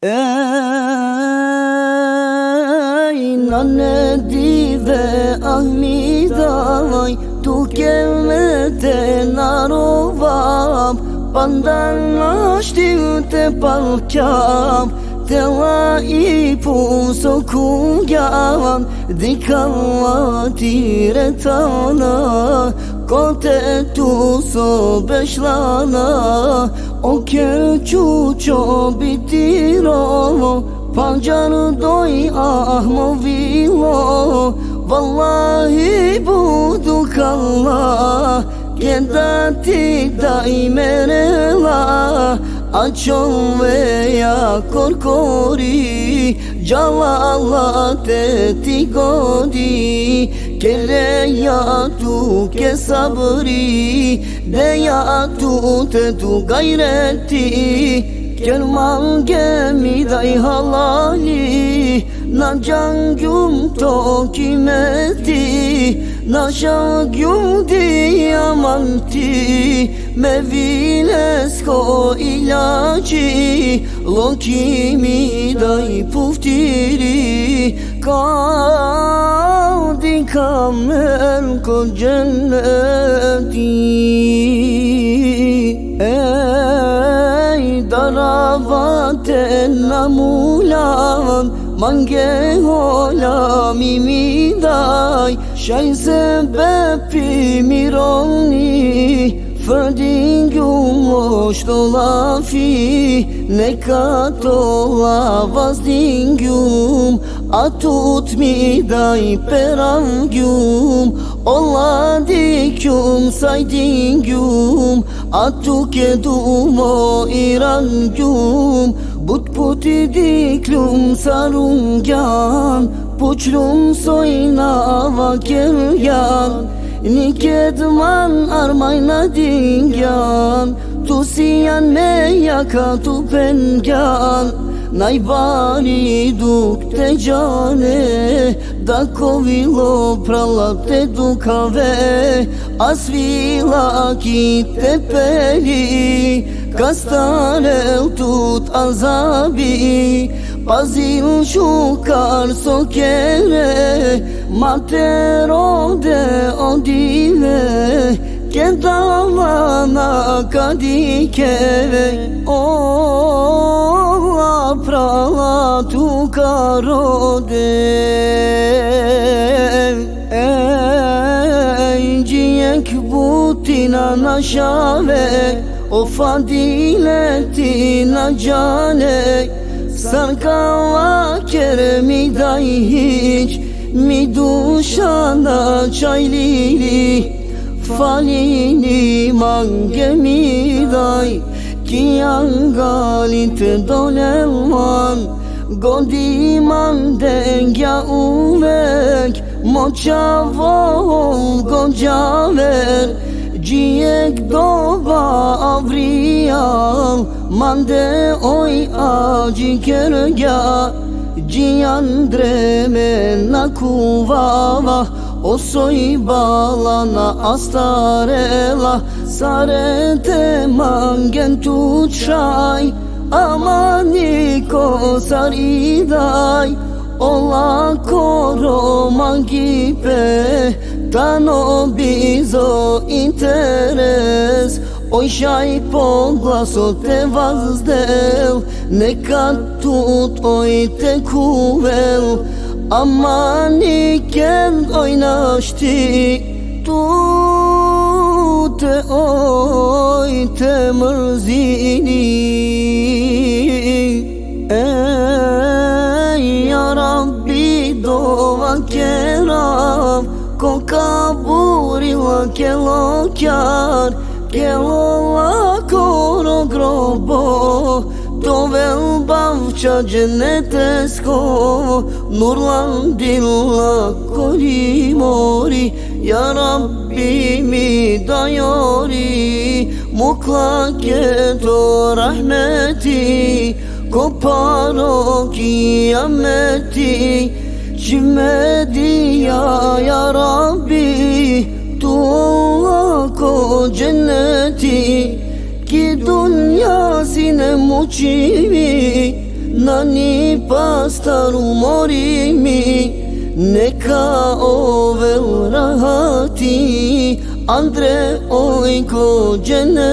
Ej, nane dive ahmidaj, tu kemete narovam, pandan ashtim te palkam, te la I puso kungjavan, dikalla tire tana, kote tu so beshlana, o kërquqo bitiro, panjar doj ahmo vilo, vallahi budukalla, kendati daimerela, açon veya korkori, jalala te godi, kereya tu ke sabri, deya tu te tu gayreti, kerman gemi dai halali, na cangyum to kimeti, na şagyum diamanti, mevilesko ilaci, lokimi dai puftiri, kadi kamer ko cenneti. Ey daravaten namulan, mange hola mimidai, shaj sebepi mironi, fërdingjum është lafi, ne katola vazdingjum, atut mi daj perangjum, olla dikyum sajdingjum, atu kedumo irangjum, but puti diklum sarungjan, puçlum soynava keryan, nikedman armayna dingyan, tu siyan me yaka tu pengyan, najbari duk te jane, da kovilo prala te dukave, asvila ki te peli, kastarel tut azabi, pazil shukar sokere, matero de odive, kedalana kadikeve, olla prala tu karode. Ey ciyek butina naşave, o fadiletina cane, sarkava keremi dai hiç, mi duşana çaylili, falini mangemi dai, kiangalit dolelman, godiman dengja uvek, moçavol gonjaver, gjijek doba avriyal, mande oj agji kërgja, gjijan dreme na kuvava, osoj balana astarela, sarete mangen tu çaj, amaniko saridaj, olla koro mangipe, tano bizo interes, oj shaj po glaso te vazdel, nekat tut oj te kuvel, amaniken oj nashti, tute oj te mërzini. Ej ja Rabbi dova keram, ko kaburila kelokjar, kelola koro grobo, dovel bavça cennetesko, nurlan dilla korimori, ya Rabbi mi dayori, muklaketo rahmeti, koparo kıyameti, cimediya ya Rabbi, tu ko cenneti, ki dünyasine mucibi, Nani pastar umorimi Neka ove urahati Andre oj ko gjene